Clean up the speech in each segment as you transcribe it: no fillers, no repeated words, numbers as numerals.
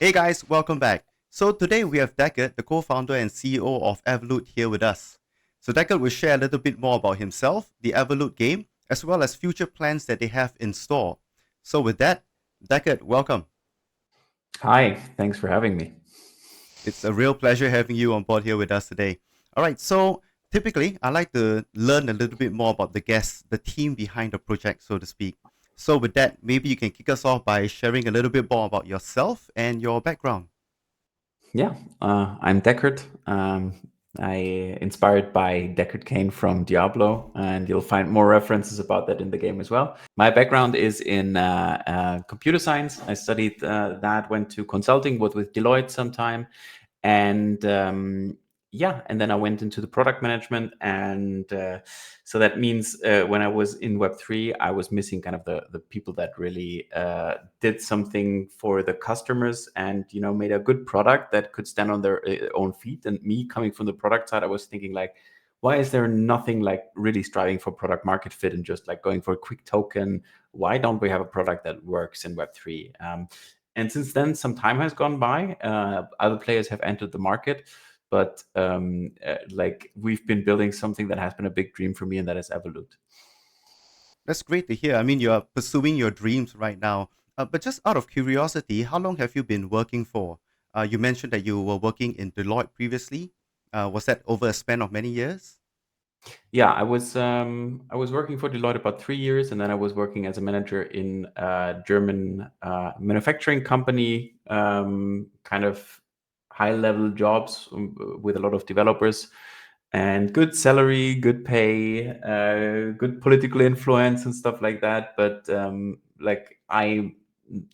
Hey guys, welcome back. So today we have Deckard, the co-founder and CEO of Evrloot here with us. So Deckard will share a little bit more about himself, the Evrloot game, as well as future plans that they have in store. So with that, Deckard, welcome. Hi, thanks for having me. It's a real pleasure having you on board here with us today. All right, so typically I like to learn a little bit more about the guests, the team behind the project, so to speak. So with that, maybe you can kick us off by sharing a little bit more about yourself and your background. Yeah, I'm Deckard. I inspired by Deckard Cain from Diablo, and you'll find more references about that in the game as well. My background is in computer science. I studied that, went to consulting, worked with Deloitte sometime, and yeah, and then I went into the product management, and so that means when I was in Web3, I was missing kind of the people that really did something for the customers, and made a good product that could stand on their own feet. And me coming from the product side, I was thinking like, why is there nothing like really striving for product market fit and just like going for a quick token? Why don't we have a product that works in Web3? And since then, some time has gone by. Other players have entered the market, but like we've been building something that has been a big dream for me, and that is Evolute. That's great to hear. I mean, you are pursuing your dreams right now. But just out of curiosity, how long have you been working for? You mentioned that you were working in Deloitte previously. Was that over a span of many years? Yeah, I was working for Deloitte about 3 years, and then I was working as a manager in a German manufacturing company, kind of high level jobs with a lot of developers and good salary, good pay, good political influence and stuff like that. But like I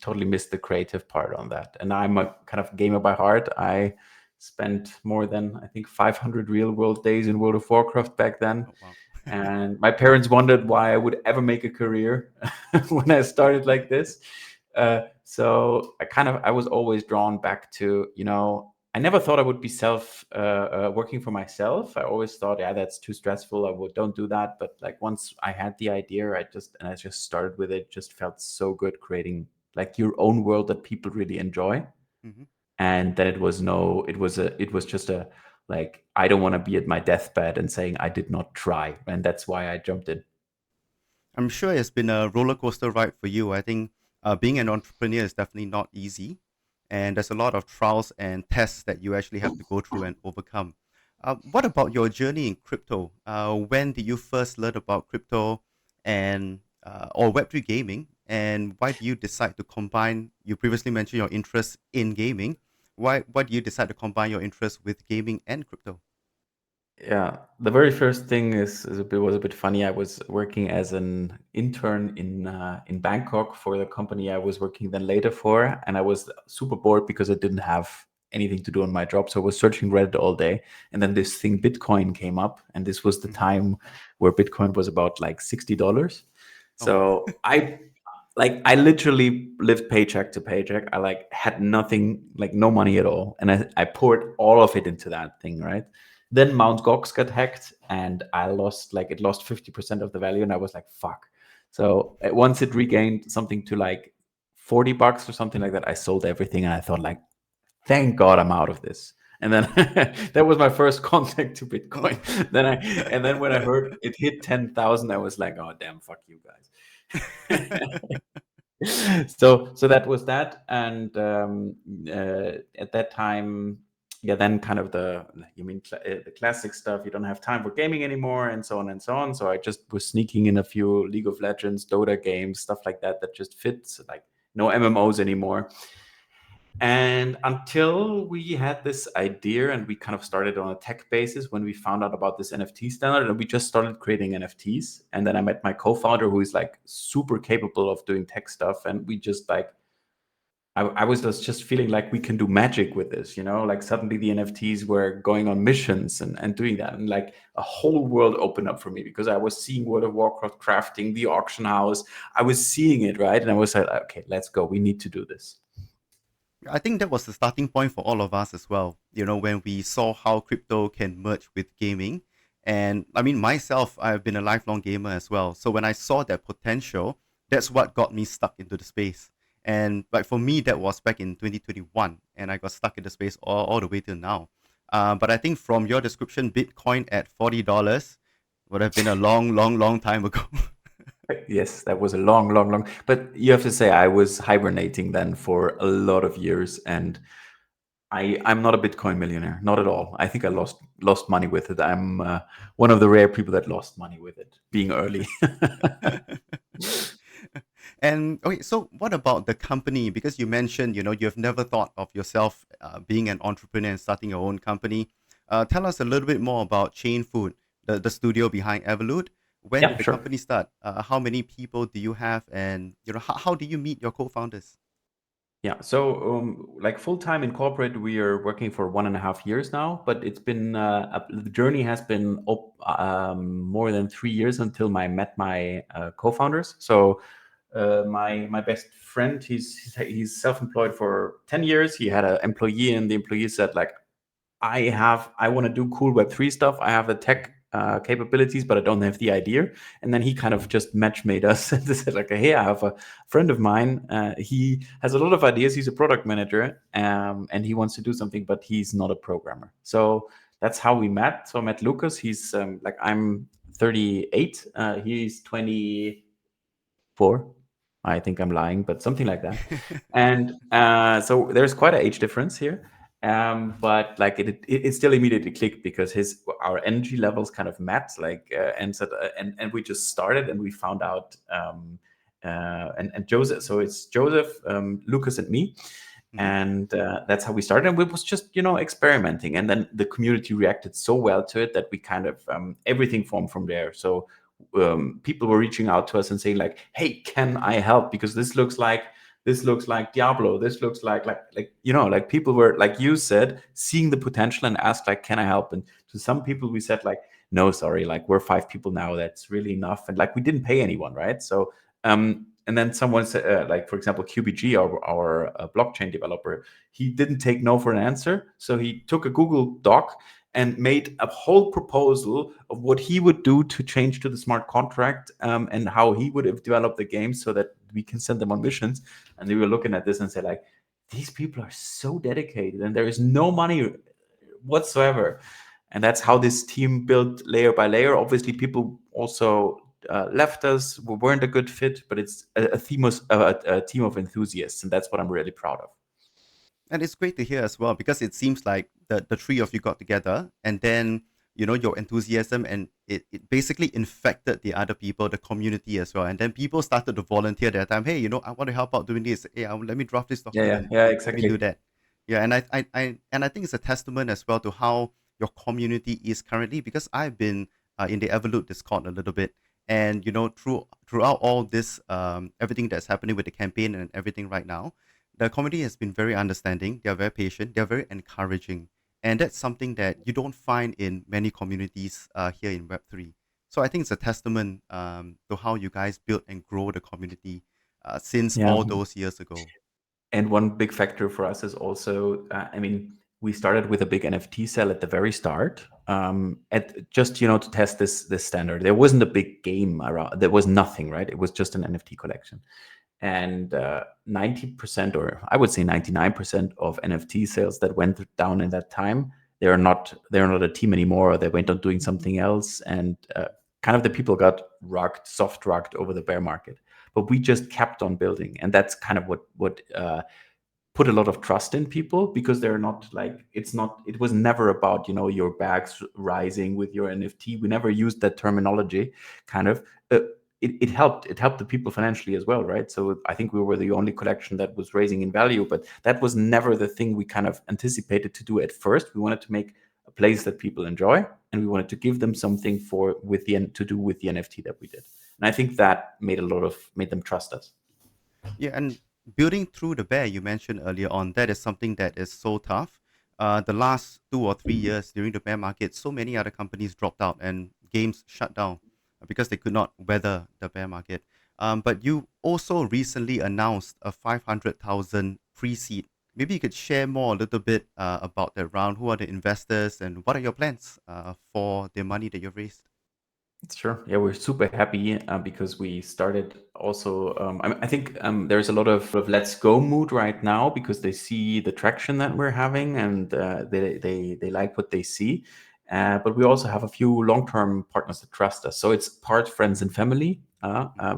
totally missed the creative part on that, and I'm a kind of gamer by heart. I spent more than I think 500 real world days in World of Warcraft back then. Oh, wow. And my parents wondered why I would ever make a career when I started like this. So I was always drawn back to, I never thought I would be self working for myself. I always thought, yeah, that's too stressful. Don't do that. But like once I had the idea, I just started with it. Just felt so good creating like your own world that people really enjoy. Mhm. And then it was just a like, I don't want to be at my deathbed and saying I did not try, and that's why I jumped in. I'm sure it's been a roller coaster ride for you. I think being an entrepreneur is definitely not easy, and there's a lot of trials and tests that you actually have to go through and overcome. What about your journey in crypto? When did you first learn about crypto and or Web3 gaming, and why do you decide to combine? You previously mentioned your interest in gaming. Why do you decide to combine your interest with gaming and crypto? Yeah, the very first thing was a bit funny. I was working as an intern in Bangkok for the company I was working then later for, and I was super bored because I didn't have anything to do on my job. So I was searching Reddit all day, and then this thing Bitcoin came up, and this was the Hmm. time where Bitcoin was about like $60. Oh wow. So I literally lived paycheck to paycheck. I like had nothing, like no money at all, and I poured all of it into that thing, right? Then Mount Gox got hacked, and it lost 50% of the value, and I was like, fuck. So once it regained something to like $40 or something like that, I sold everything, and I thought like, thank God I'm out of this. And then that was my first contact to Bitcoin. Then when I heard it hit 10,000, I was like, oh damn, fuck you guys. So that was that. And at that time, yeah, then kind of the classic stuff, you don't have time for gaming anymore, and so on and so on. So I just was sneaking in a few League of Legends, Dota games, stuff like that, that just fits, like no MMOs anymore. And until we had this idea and we kind of started on a tech basis, when we found out about this NFT standard, and we just started creating NFTs. And then I met my co-founder, who is like super capable of doing tech stuff. And we just like, I was just feeling like we can do magic with this, like suddenly the NFTs were going on missions and doing that. And like a whole world opened up for me because I was seeing World of Warcraft crafting, the auction house. I was seeing it, right? And I was like, okay, let's go. We need to do this. I think that was the starting point for all of us as well. You know, when we saw how crypto can merge with gaming. And I mean, myself, I've been a lifelong gamer as well. So when I saw that potential, that's what got me stuck into the space. And like for me, that was back in 2021, and I got stuck in the space all the way till now. But I think from your description, Bitcoin at $40 would have been a long, long, long time ago. Yes, that was a long, long, long. But you have to say, I was hibernating then for a lot of years, and I'm not a Bitcoin millionaire, not at all. I think I lost money with it. I'm one of the rare people that lost money with it, being early. And okay, so what about the company? Because you mentioned, you've never thought of yourself being an entrepreneur and starting your own company. Tell us a little bit more about Chain Food, the studio behind Evrloot. When did Yeah, the sure. company start? How many people do you have? And how do you meet your co-founders? Yeah. So, like full time in corporate, we are working for 1.5 years now. But it's been the journey has been more than 3 years until I met my co-founders. So, my best friend, he's self employed for 10 years. He had an employee, and the employee said like, I want to do cool Web3 stuff. I have the tech capabilities, but I don't have the idea. And then he kind of just match made us and said like, hey, I have a friend of mine. He has a lot of ideas. He's a product manager, and he wants to do something, but he's not a programmer. So that's how we met. So I met Lucas. He's like, I'm 38. He's 24. I think I'm lying, but something like that. And so there's quite an age difference here. But like it still immediately clicked because our energy levels kind of met, like and we just started and we found out and Joseph. So it's Joseph, Lucas, and me, Mhm. and that's how we started. And we was just experimenting, and then the community reacted so well to it that we kind of everything formed from there. So people were reaching out to us and saying like, hey, can I help, because this looks like Diablo, this looks like people were, like you said, seeing the potential and asked like, can I help? And to some people we said like, no, sorry, like we're 5 people now, that's really enough. And like we didn't pay anyone, right? So and then someone said, like for example, QBG, our blockchain developer, he didn't take no for an answer. So he took a Google Doc and made a whole proposal of what he would do to change to the smart contract, and how he would have developed the game so that we can send them on missions. And we were looking at this and said like, these people are so dedicated and there is no money whatsoever. And that's how this team built layer by layer. Obviously, people also left us, we weren't a good fit, but it's a team of enthusiasts, and that's what I'm really proud of. And it's great to hear as well because it seems like the three of you got together and then your enthusiasm and it basically infected the other people, the community as well. And then people started to volunteer their time. Hey, I want to help out doing this. Hey, let me draft this Yeah, yeah, document. yeah, Let me do exactly. that. Yeah, and I think it's a testament as well to how your community is currently because I've been in the Evolute Discord a little bit, and throughout all this everything that's happening with the campaign and everything right now, the community has been very understanding. They are very patient. They are very encouraging, and that's something that you don't find in many communities here in Web3. So I think it's a testament to how you guys build and grow the community since Yeah. all those years ago. And one big factor for us is also, I mean, we started with a big NFT sale at the very start, at just to test this standard. There wasn't a big game around. There was nothing, right? It was just an NFT collection, and 90%, or I would say 99% of NFT sales that went down in that time, they're not a team anymore, or they went on doing something else, and kind of the people got soft rugged over the bear market. But we just kept on building, and that's kind of what put a lot of trust in people, because they're not like, it was never about your bags rising with your NFT. We never used that terminology. Kind of uh, it helped the people financially as well, right? So I think we were the only collection that was raising in value, but that was never the thing we kind of anticipated to do at first. We wanted to make a place that people enjoy, and we wanted to give them something to do with the NFT that we did. And I think that made them trust us. Yeah, and building through the bear you mentioned earlier on, that is something that is so tough. The last 2 or 3 years during the bear market, so many other companies dropped out and games shut down because they could not weather the bear market. But you also recently announced a 500,000 pre-seed. Maybe you could share more a little bit about that round. Who are the investors and what are your plans for the money that you've raised? Sure. Yeah, we're super happy because we started also. I think there's a lot of let's go mood right now because they see the traction that we're having and they like what they see. But we also have a few long-term partners that trust us. So it's part friends and family.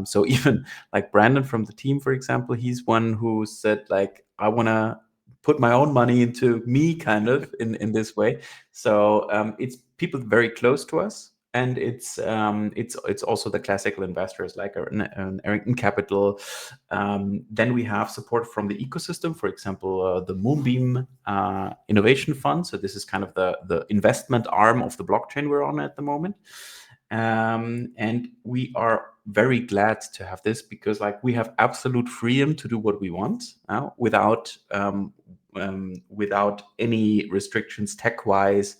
So even like Brandon from the team, for example, he's one who said like, I want to put my own money into me kind of in this way. So it's people very close to us, and it's also the classical investors like an Arrington Capital. Then we have support from the ecosystem, for example, the Moonbeam Innovation Fund. So this is kind of the investment arm of the blockchain we're on at the moment. And we are very glad to have this because like we have absolute freedom to do what we want without any restrictions tech wise,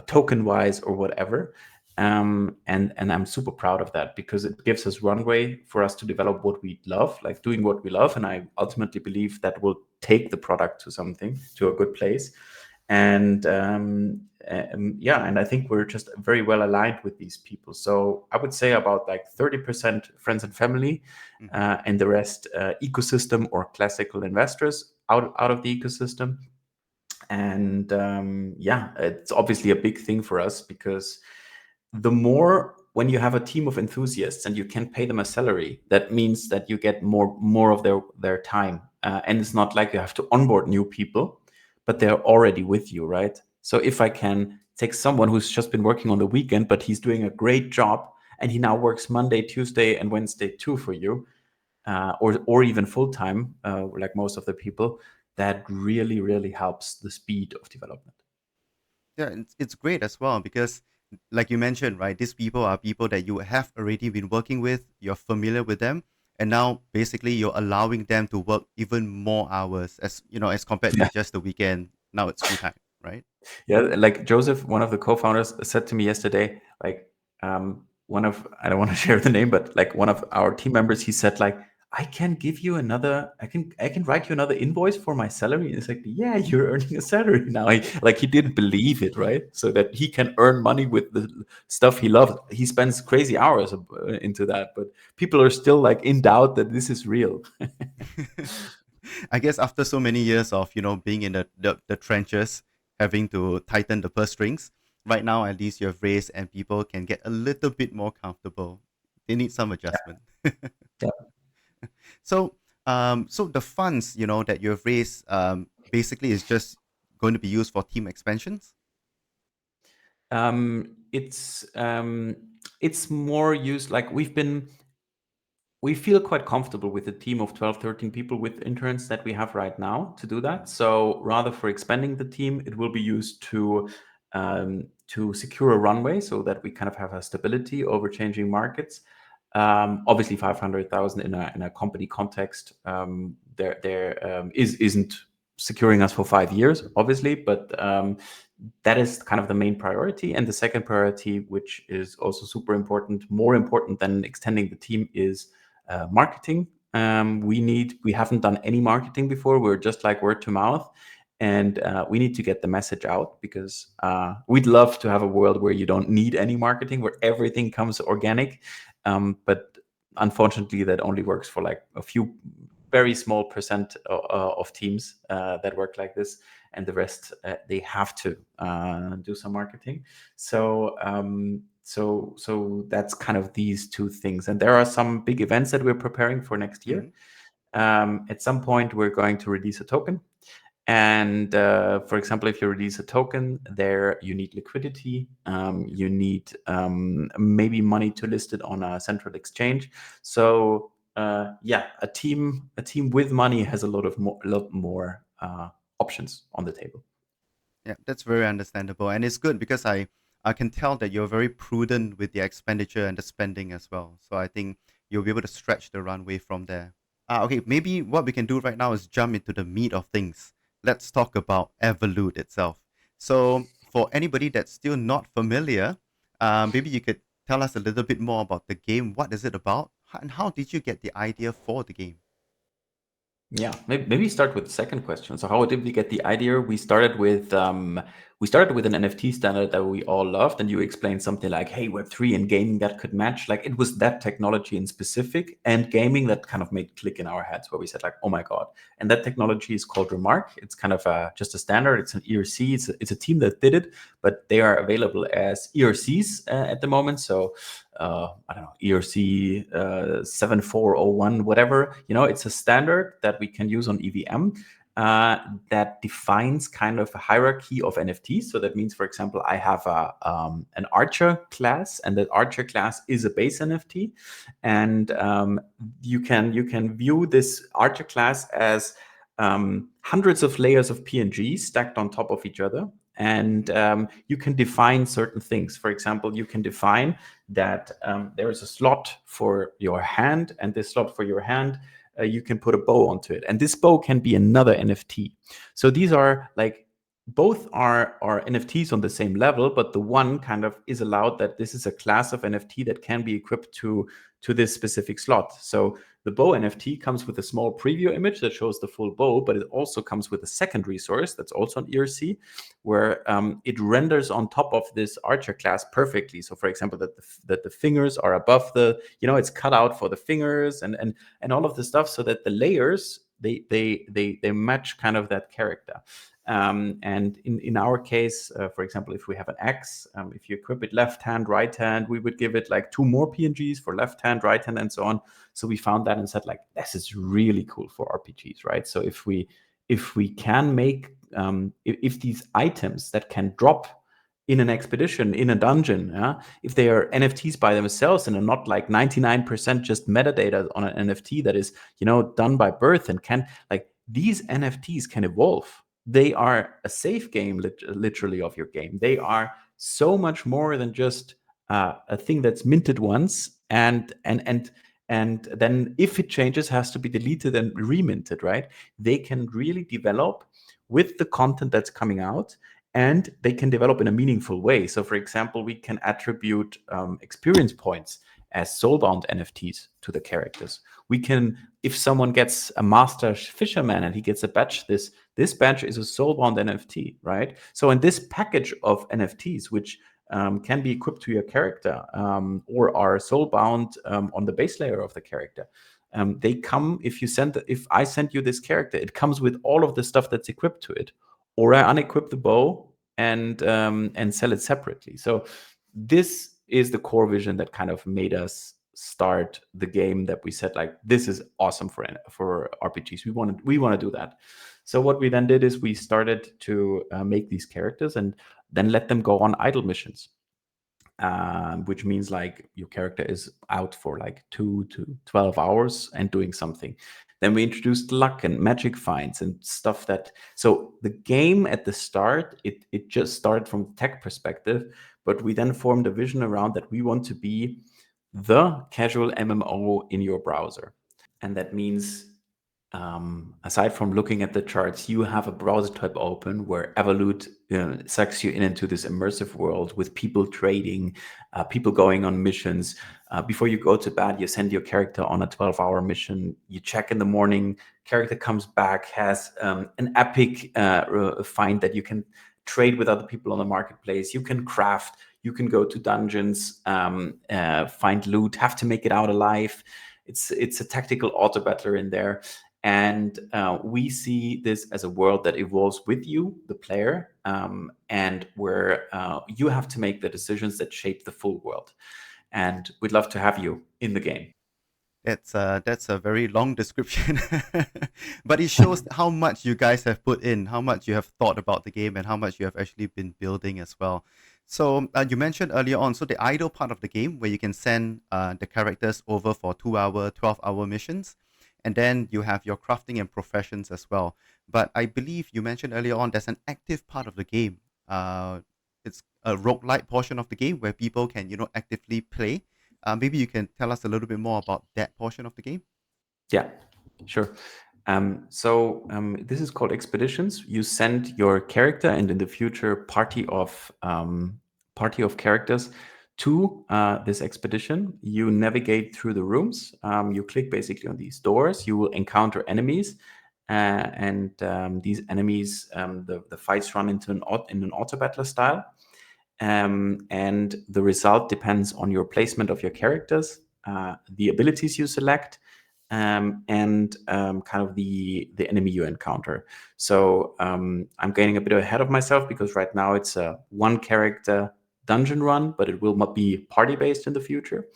token wise, or whatever. And I'm super proud of that because it gives us runway for us to develop what we love, like doing what we love. And I ultimately believe that will take the product to something, to a good place. And yeah, and I think we're just very well aligned with these people. So I would say about like 30% friends and family, Hmm. and the rest ecosystem or classical investors out of the ecosystem. And yeah, it's obviously a big thing for us because the more when you have a team of enthusiasts and you can pay them a salary, that means that you get more of their time, and it's not like you have to onboard new people, but they're already with you, right? So if I can take someone who's just been working on the weekend but he's doing a great job and he now works Monday, Tuesday, and Wednesday too for you, or even full time, like most of the people, that really helps the speed of development. Yeah, it's great as well because, like you mentioned, right, these people are people that you have already been working with, you're familiar with them, and now basically you're allowing them to work even more hours as as compared to just the weekend. Now it's full time, right? Yeah, like Joseph, one of the co-founders, said to me yesterday, like one of I don't want to share the name, but like one of our team members, he said like, I can give you another, I can write you another invoice for my salary. And it's like, yeah, you're earning a salary now. Like he didn't believe it, right? So that he can earn money with the stuff he loves. He spends crazy hours into that, but people are still like in doubt that this is real. I guess after so many years of being in the trenches, having to tighten the purse strings, right now at least you have raised and people can get a little bit more comfortable. They need some adjustment. Yeah. So the funds that you have raised basically is just going to be used for team expansions. Um, it's um, it's more used like we feel quite comfortable with a team of 12, 13 people with interns that we have right now to do that. So rather for expanding the team, it will be used to secure a runway so that we kind of have a stability over changing markets. Obviously, 500,000 in a company context, isn't securing us for 5 years, obviously, but that is kind of the main priority. And the second priority, which is also super important, more important than extending the team, is marketing. We haven't done any marketing before. We're just like word to mouth, and we need to get the message out because we'd love to have a world where you don't need any marketing, where everything comes organic. But unfortunately, that only works for like a few very small percent of teams that work like this, and the rest they have to do some marketing. So that's kind of these two things. And there are some big events that we're preparing for next year. Mhm. At some point, we're going to release a token. And for example, if you release a token, there you need liquidity. You need maybe money to list it on a central exchange. So yeah, a team with money has a lot more options on the table. Yeah, that's very understandable, and it's good because I can tell that you're very prudent with the expenditure and the spending as well. So I think you'll be able to stretch the runway from there. Okay, maybe what we can do right now is jump into the meat of things. Let's talk about Evrloot itself. So for anybody that's still not familiar, maybe you could tell us a little bit more about the game. What is it about, and how did you get the idea for the game? Yeah, maybe start with the second question. So how did we get the idea? We started with an NFT standard that we all loved, and you explained something like, "Hey, Web3 and gaming that could match." Like it was that technology in specific and gaming that kind of made click in our heads, where we said like, "Oh my god!" And that technology is called Remark. It's kind of just a standard. It's an ERC. It's a team that did it, but they are available as ERCs at the moment. So I don't know, ERC 7401, whatever. It's a standard that we can use on EVM that defines kind of a hierarchy of NFTs. So that means, for example, I have an Archer class, and that Archer class is a base NFT, and you can view this Archer class as hundreds of layers of PNGs stacked on top of each other. And you can define certain things. For example, you can define that there is a slot for your hand, and this slot for your hand, you can put a bow onto it. And this bow can be another NFT. So these are like, both are NFTs on the same level, but the one kind of is allowed that this is a class of NFT that can be equipped to this specific slot. So the bow NFT comes with a small preview image that shows the full bow, but it also comes with a second resource that's also an ERC, where it renders on top of this Archer class perfectly. So, for example, that the fingers are above it's cut out for the fingers and all of the stuff, so that the layers they match kind of that character. And in our case, for example, if we have an X, if you equip it left hand, right hand, we would give it like 2 more PNGs for left hand, right hand, and so on. So we found that and said like, this is really cool for RPGs, right? So if we can make if these items that can drop in an expedition, in a dungeon, if they are NFTs by themselves and are not like 99% just metadata on an NFT that is done by birth, and can, like, these NFTs can evolve. They are a safe game, literally, of your game. They are so much more than just a thing that's minted once, and then if it changes, has to be deleted and reminted, right? They can really develop with the content that's coming out, and they can develop in a meaningful way. So, for example, we can attribute experience points as soulbound NFTs to the characters. We can, if someone gets a master fisherman and he gets a badge, this badge is a soulbound NFT, right? So in this package of NFTs, which can be equipped to your character, or are soulbound on the base layer of the character, they come, if I send you this character, it comes with all of the stuff that's equipped to it, or I unequip the bow and sell it separately. So this is the core vision that kind of made us start the game, that we said like, this is awesome for RPGs. We want to do that. So what we then did is we started to make these characters and then let them go on idle missions. Which means like your character is out for like 2 to 12 hours and doing something. Then we introduced luck and magic finds and stuff so the game at the start, it just started from the tech perspective, but we then formed a vision around that we want to be the casual MMO in your browser. And that means, aside from looking at the charts, you have a browser tab open where Evrloot sucks you into this immersive world with people trading, people going on missions. Before you go to bed, you send your character on a 12-hour mission. You check in the morning, character comes back, has an epic find that you can trade with other people on the marketplace. You can craft, you can go to dungeons, find loot, have to make it out alive. It's a tactical auto battler in there. And we see this as a world that evolves with you, the player, and where you have to make the decisions that shape the full world. And we'd love to have you in the game. That's a very long description, but it shows how much you guys have put in, how much you have thought about the game, and how much you have actually been building as well. So you mentioned earlier on, so the idle part of the game where you can send the characters over for 2-hour, 12-hour missions, and then you have your crafting and professions as well. But I believe you mentioned earlier on there's an active part of the game. It's a roguelike portion of the game where people can actively play. Maybe you can tell us a little bit more about that portion of the game. Yeah, sure. This is called Expeditions. You send your character, and in the future, party of characters to this expedition. You navigate through the rooms. You click basically on these doors. You will encounter enemies, and these enemies, the fights run in an auto battler style, and the result depends on your placement of your characters, the abilities you select, and kind of the enemy you encounter. So I'm getting a bit ahead of myself because right now it's a one character dungeon run, but it will not be party based in the future.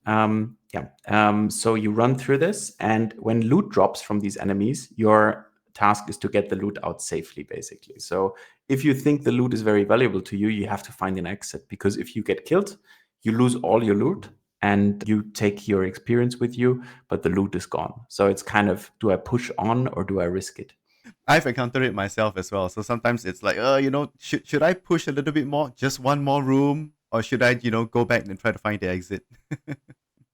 So you run through this, and when loot drops from these enemies, your task is to get the loot out safely, basically. So if you think the loot is very valuable to you, you have to find an exit, because if you get killed, you lose all your loot and you take your experience with you, but the loot is gone. So it's kind of, do I push on or do I risk it? I've encountered it myself as well. So sometimes it's like, should I push a little bit more, just one more room, or should I, go back and try to find the exit?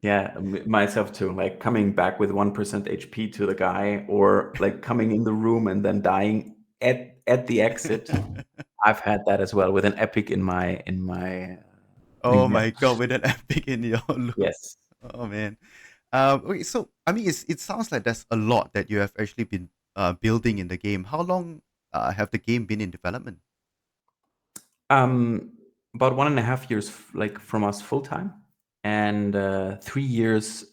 Yeah, myself too. Like coming back with 1% HP to the guy, or like coming in the room and then dying at the exit. I've had that as well with an epic in my Oh yeah. my god, with an epic in your loot. Yes. Oh man. Okay, so I mean, it sounds like there's a lot that you have actually been building in the game. How long have the game been in development? Um, about 1.5 years, like from us full time, and 3 years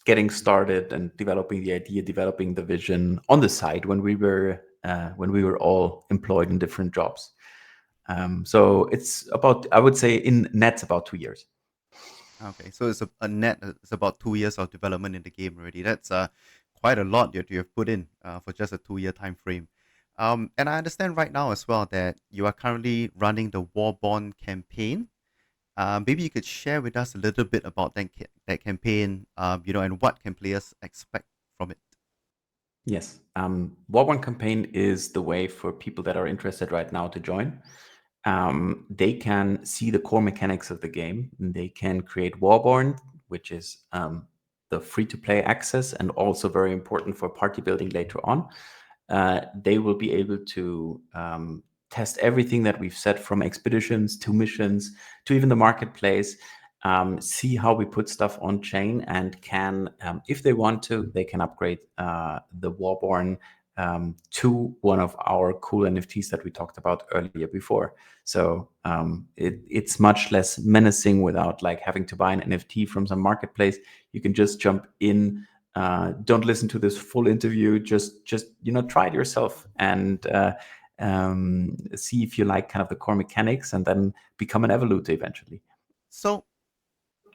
getting started and developing the idea, developing the vision on the side when we were all employed in different jobs. So it's about, I would say, in net about 2 years. Okay, so it's a net. It's about 2 years of development in the game already. That's quite a lot that you have put in for just a 2 year time frame. And I understand right now as well that you are currently running the Warborn campaign. Maybe you could share with us a little bit about that campaign, and what can players expect from it. Yes. Warborn Campaign is the way for people that are interested right now to join. They can see the core mechanics of the game. They can create Warborn, which is the free-to-play access and also very important for party building later on. They will be able to test everything that we've said, from expeditions to missions to even the marketplace, see how we put stuff on chain, and can, if they want to, they can upgrade the Warborn to one of our cool NFTs that we talked about earlier before. So it's much less menacing without like having to buy an NFT from some marketplace. You can just jump in. Don't listen to this full interview. Just try it yourself and see if you like kind of the core mechanics, and then become an Evrloot eventually. So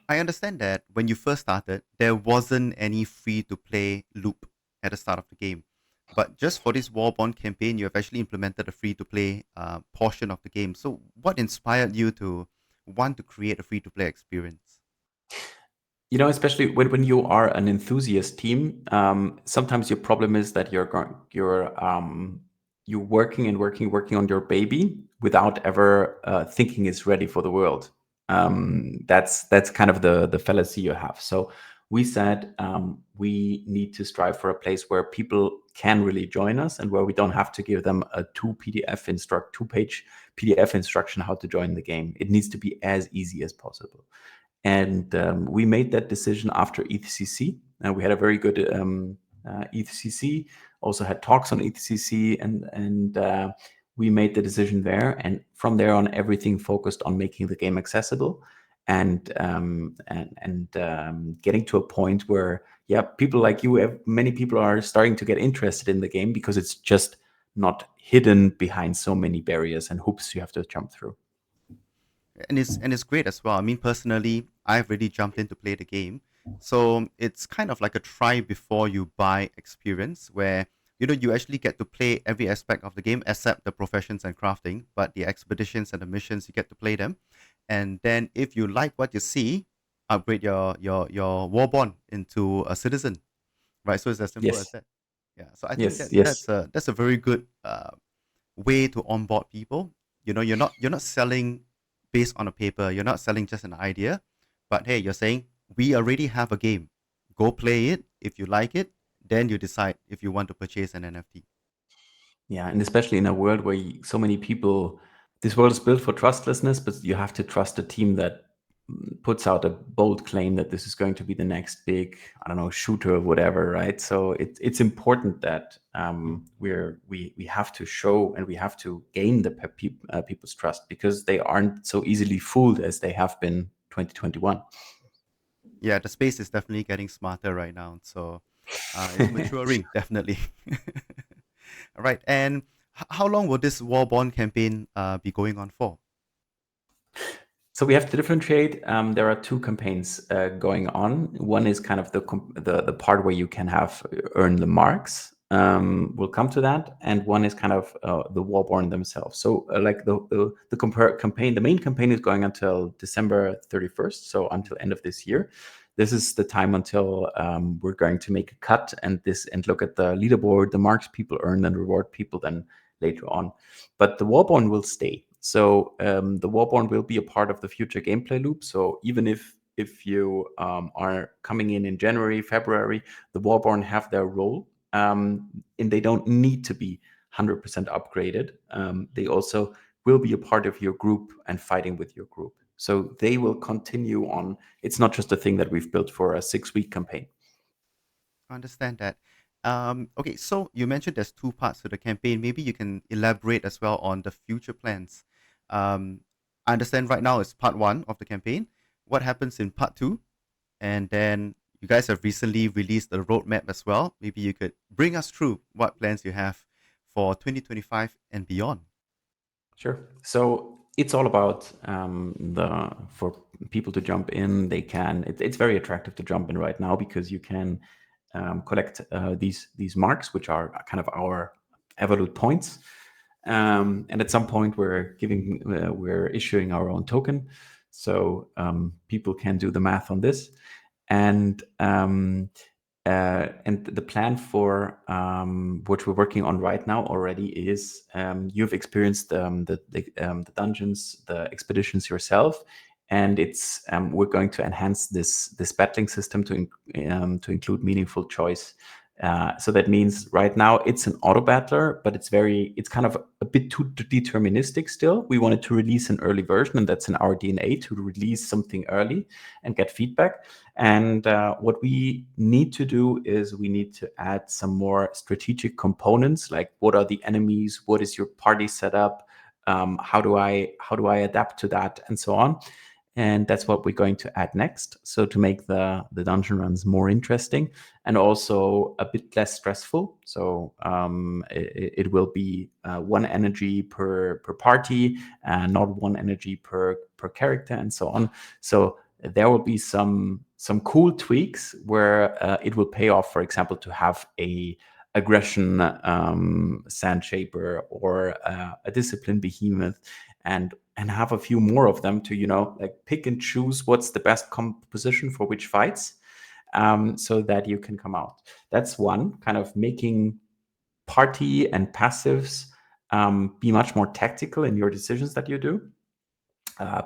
I understand that when you first started, there wasn't any free to play loop at the start of the game. But just for this Warborn campaign, you have actually implemented a free to play portion of the game. So, what inspired you to want to create a free to play experience? Especially when you are an enthusiast team, sometimes your problem is that you're working and working on your baby without ever thinking it's ready for the world. That's kind of the fallacy you have. So we said, we need to strive for a place where people can really join us, and where we don't have to give them a 2-page PDF instruction how to join the game. It needs to be as easy as possible. And we made that decision after ETHCC. We had a very good ETHCC, also had talks on ETHCC, and we made the decision there. And from there on, everything focused on making the game accessible, and getting to a point where, yeah, people like you, many people are starting to get interested in the game, because it's just not hidden behind so many barriers and hoops you have to jump through. And it's great as well. I mean, personally, I've really jumped in to play the game, so it's kind of like a try before you buy experience, where you actually get to play every aspect of the game except the professions and crafting, but the expeditions and the missions you get to play them, and then if you like what you see, upgrade your warborn into a citizen, right? So it's as simple as Yes, that. Yeah. So I think yes, that yes. that's a very good way to onboard people. You're not selling based on a paper. You're not selling just an idea, but hey, you're saying we already have a game. Go play it. If you like it, then you decide if you want to purchase an NFT. Yeah, and especially in a world where so many people, this world is built for trustlessness, but you have to trust a team that puts out a bold claim that this is going to be the next big, I don't know, shooter or whatever, right? So it's important that we have to show and we have to gain the people's trust, because they aren't so easily fooled as they have been 2021. Yeah, the space is definitely getting smarter right now. So it's maturing, definitely. All right. And how long will this Warborn campaign be going on for? So we have to differentiate. There are two campaigns going on. One is kind of the part where you can have earn the marks. We'll come to that, and one is kind of the Warborn themselves. So like the campaign, the main campaign is going until December 31st, so until end of this year. This is the time until we're going to make a cut and look at the leaderboard, the marks people earn, and reward people then later on. But the Warborn will stay. So the Warborn will be a part of the future gameplay loop. So even if you are coming in January, February, the Warborn have their role, and they don't need to be 100% upgraded. They also will be a part of your group and fighting with your group. So they will continue on. It's not just a thing that we've built for a 6-week campaign. I understand that. Okay, so you mentioned there's two parts to the campaign. Maybe you can elaborate as well on the future plans. Um, I understand right now it's part one of the campaign. What happens in part two? And then you guys have recently released a roadmap as well. Maybe you could bring us through what plans you have for 2025 and beyond. Sure. So it's all about for people to jump in. They can. It's very attractive to jump in right now, because you can collect these marks, which are kind of our Evrloot points. And at some point, we're issuing our own token, so people can do the math on this. And the plan for what we're working on right now already is you've experienced the dungeons, the expeditions yourself, and it's we're going to enhance this battling system to include meaningful choice. So that means right now it's an auto battler, but it's kind of a bit too deterministic still. We wanted to release an early version, and that's in our DNA, to release something early and get feedback. And what we need to do is we need to add some more strategic components, like what are the enemies, what is your party setup, how do I adapt to that, and so on. And that's what we're going to add next. So to make the dungeon runs more interesting and also a bit less stressful. So it will be one energy per party, not one energy per character, and so on. So there will be some cool tweaks where it will pay off, for example, to have a aggression sand shaper or a discipline behemoth, and have a few more of them to like pick and choose what's the best composition for which fights, so that you can come out. That's one, kind of making party and passives be much more tactical in your decisions that you do.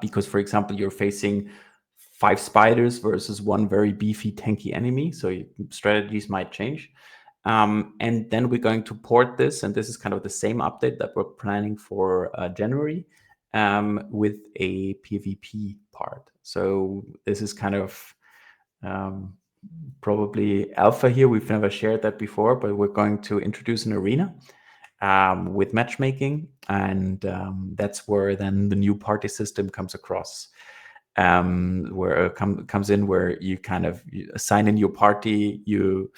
Because, for example, you're facing 5 spiders versus one very beefy, tanky enemy, so strategies might change. And then we're going to port this, and this is kind of the same update that we're planning for January, with a PvP part. So this is kind of probably alpha here. We've never shared that before, but we're going to introduce an arena with matchmaking, and that's where then the new party system comes across, where it comes in, where you kind of assign in your party. You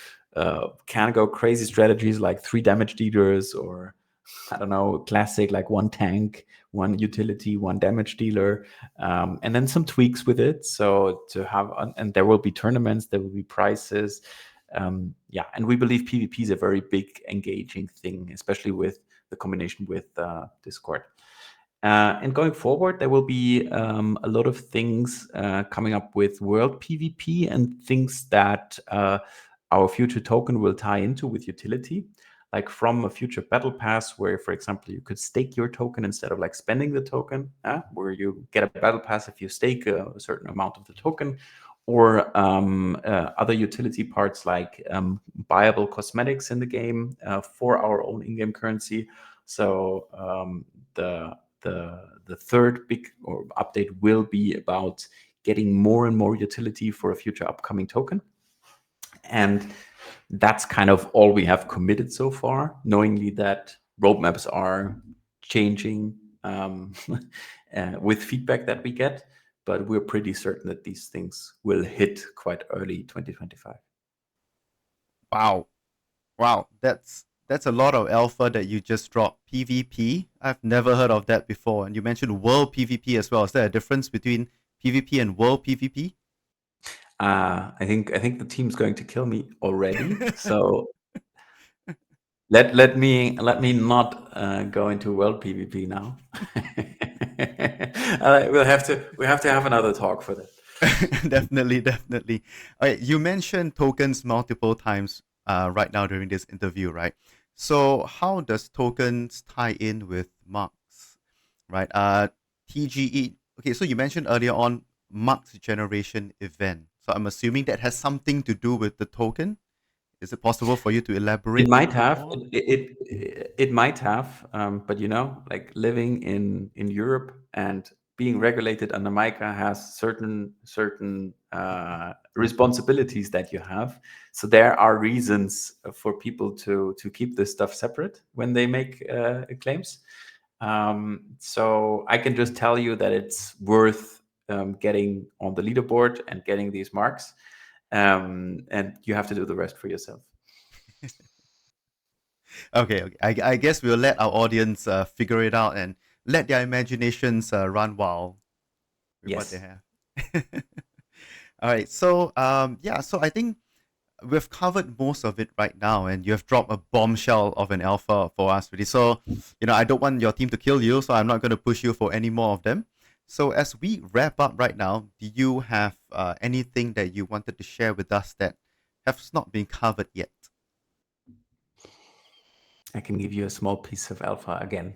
can go crazy strategies like 3 damage dealers, or I don't know, classic like 1 tank, 1 utility, 1 damage dealer, and then some tweaks with it. So to have, and there will be tournaments, there will be prizes. Yeah, and we believe PvP is a very big engaging thing, especially with the combination with Discord. And going forward, there will be a lot of things coming up with world PvP and things that our future token will tie into with utility, like from a future battle pass, where, for example, you could stake your token instead of like spending the token, where you get a battle pass if you stake a certain amount of the token, or other utility parts like buyable cosmetics in the game for our own in-game currency. So the third big update will be about getting more and more utility for a future upcoming token. And that's kind of all we have committed so far, knowingly that roadmaps are changing with feedback that we get, but we're pretty certain that these things will hit quite early 2025. Wow. Wow. That's a lot of alpha that you just dropped. PvP? I've never heard of that before. And you mentioned world PvP as well. Is there a difference between PvP and world PvP? I think the team's going to kill me already. So let me not go into world PvP now. We have to have another talk for that. Definitely, definitely. All right, you mentioned tokens multiple times right now during this interview, right? So how does tokens tie in with marks, right? TGE. Okay, so you mentioned earlier on marks generation event. So I'm assuming that has something to do with the token. Is it possible for you to It elaborate a might bit have, more? it might have, but like living in Europe and being regulated under MiCA has certain responsibilities that you have. So there are reasons for people to keep this stuff separate when they make claims. So I can just tell you that it's worth getting on the leaderboard and getting these marks, and you have to do the rest for yourself. Okay, okay. I guess we'll let our audience figure it out and let their imaginations run wild with what they Yes. have. All right. So yeah. So I think we've covered most of it right now, and you have dropped a bombshell of an alpha for us, really. So I don't want your team to kill you, so I'm not going to push you for any more of them. So as we wrap up right now, do you have anything that you wanted to share with us that has not been covered yet? I can give you a small piece of alpha again.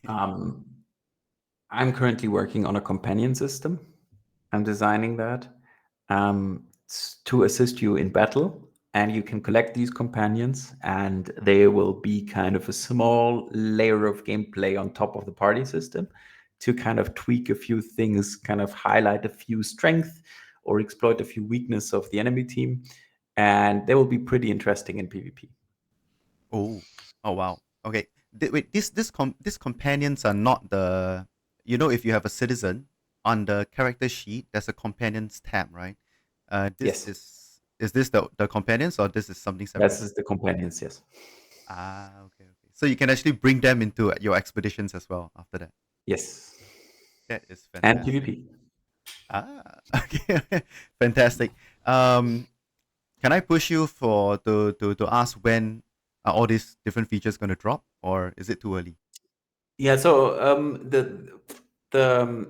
Um, I'm currently working on a companion system. I'm designing that to assist you in battle. And you can collect these companions, and they will be kind of a small layer of gameplay on top of the party system to kind of tweak a few things, kind of highlight a few strengths or exploit a few weaknesses of the enemy team. And they will be pretty interesting in PvP. Oh, oh wow. Okay. Wait, these companions are not the if you have a citizen on the character sheet, there's a companions tab, right? This Yes, is this the companions or this is something separate? this is the companions. Yes. Ah, okay, okay. So you can actually bring them into your expeditions as well after that. Yes. That is And fantastic. PvP. Ah, okay, fantastic. Um, can I push you for to ask when are all these different features going to drop, or is it too early? Yeah. So the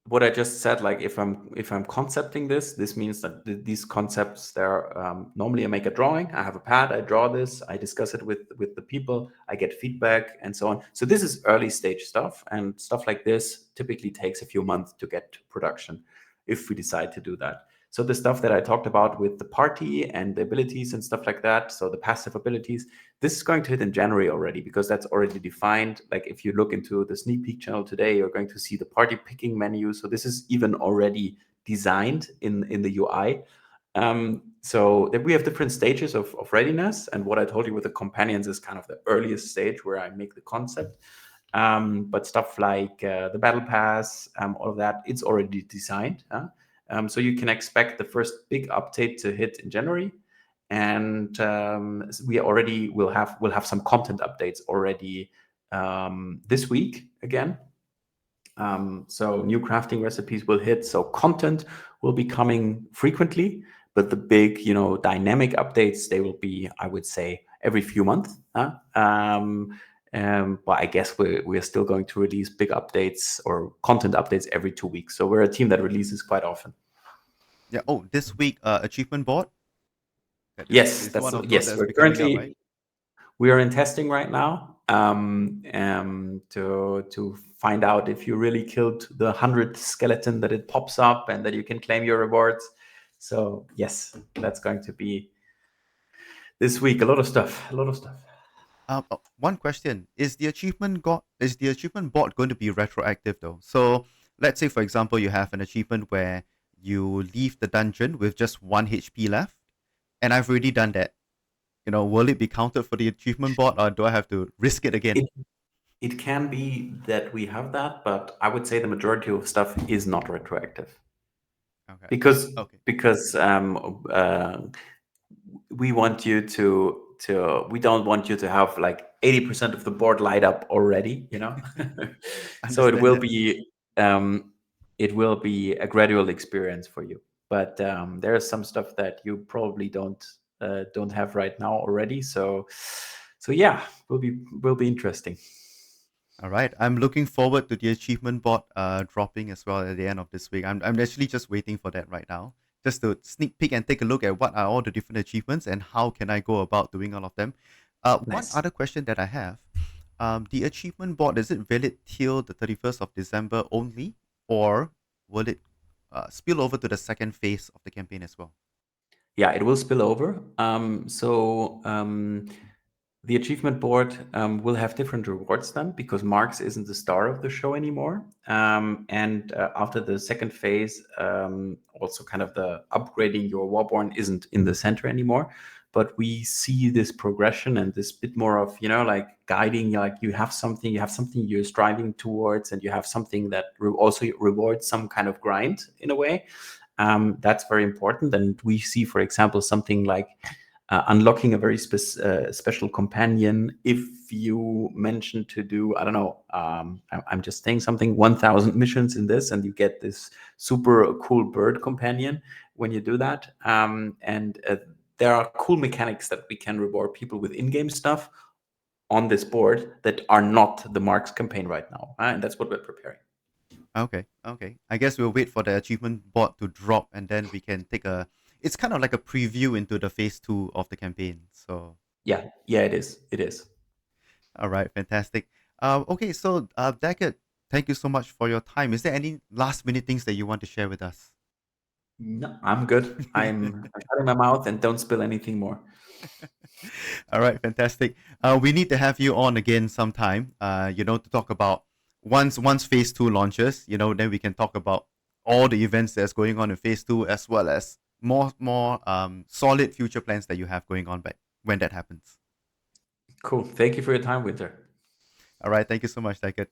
what I just said, like if I'm concepting this means that these concepts there. Normally, I make a drawing. I have a pad. I draw this. I discuss it with the people. I get feedback and so on. So this is early stage stuff, and stuff like this typically takes a few months to get to production, if we decide to do that. So the stuff that I talked about with the party and the abilities and stuff like that. So the passive abilities, this is going to hit in January already because that's already defined. Like if you look into the sneak peek channel today, you're going to see the party picking menu. So this is even already designed in the UI. So that we have different stages of readiness. And what I told you with the companions is kind of the earliest stage where I make the concept. But stuff like the battle pass, all of that, it's already designed. So you can expect the first big update to hit in January, and we already will have some content updates already this week again. So new crafting recipes will hit. So content will be coming frequently, but the big, dynamic updates, they will be, I would say, every few months. But I guess we're still going to release big updates or content updates every 2 weeks. So we're a team that releases quite often. Yeah. Oh, this week achievement board. That Yes, is one of those yes. that's be coming up, right? We are in testing right now to find out if you really killed the 100th skeleton, that it pops up and that you can claim your rewards. So yes, that's going to be this week. A lot of stuff. A lot of stuff. One question: is the achievement board going to be retroactive though? So let's say, for example, you have an achievement where you leave the dungeon with just 1 HP left, and I've already done that. Will it be counted for the achievement board, or do I have to risk it again? It it can be that we have that, but I would say the majority of stuff is not retroactive Okay. because Okay. because we want you to we don't want you to have like 80% of the board light up already, so Understand that. it will be a gradual experience for you, but there is some stuff that you probably don't have right now already, so yeah, will be interesting. All right. I'm looking forward to the achievement board dropping as well at the end of this week. I'm actually just waiting for that right now, just to sneak peek and take a look at what are all the different achievements and how can I go about doing all of them. One Nice. other question that I have: the achievement board, is it valid till the 31st of December only, or will it spill over to the second phase of the campaign as well? Yeah, it will spill over. The achievement board will have different rewards then, because Marx isn't the star of the show anymore. And after the second phase, also kind of the upgrading your Warborn isn't in the center anymore. But we see this progression and this bit more of, like guiding, like you have something you're striving towards, and you have something that also rewards some kind of grind in a way. That's very important. And we see, for example, something like unlocking a very special companion if you mention to do, I don't know, I'm just saying something, 1000 missions in this, and you get this super cool bird companion when you do that. And there are cool mechanics that we can reward people with in-game stuff on this board that are not the Marks campaign right now, and that's what we're preparing. Okay, okay. I guess we'll wait for the achievement board to drop, and then we can take a. It's kind of like a preview into the phase two of the campaign. So, Yeah, it is. all right, fantastic. Okay, so Deckard, thank you so much for your time. Is there any last minute things that you want to share with us? No, I'm good. I'm shutting my mouth and don't spill anything more. All right, fantastic. We need to have you on again sometime. To talk about once phase two launches. Then we can talk about all the events that's going on in phase two, as well as more solid future plans that you have going on back when that happens. Cool. Thank you for your time, Winter. All right, thank you so much, Deckard.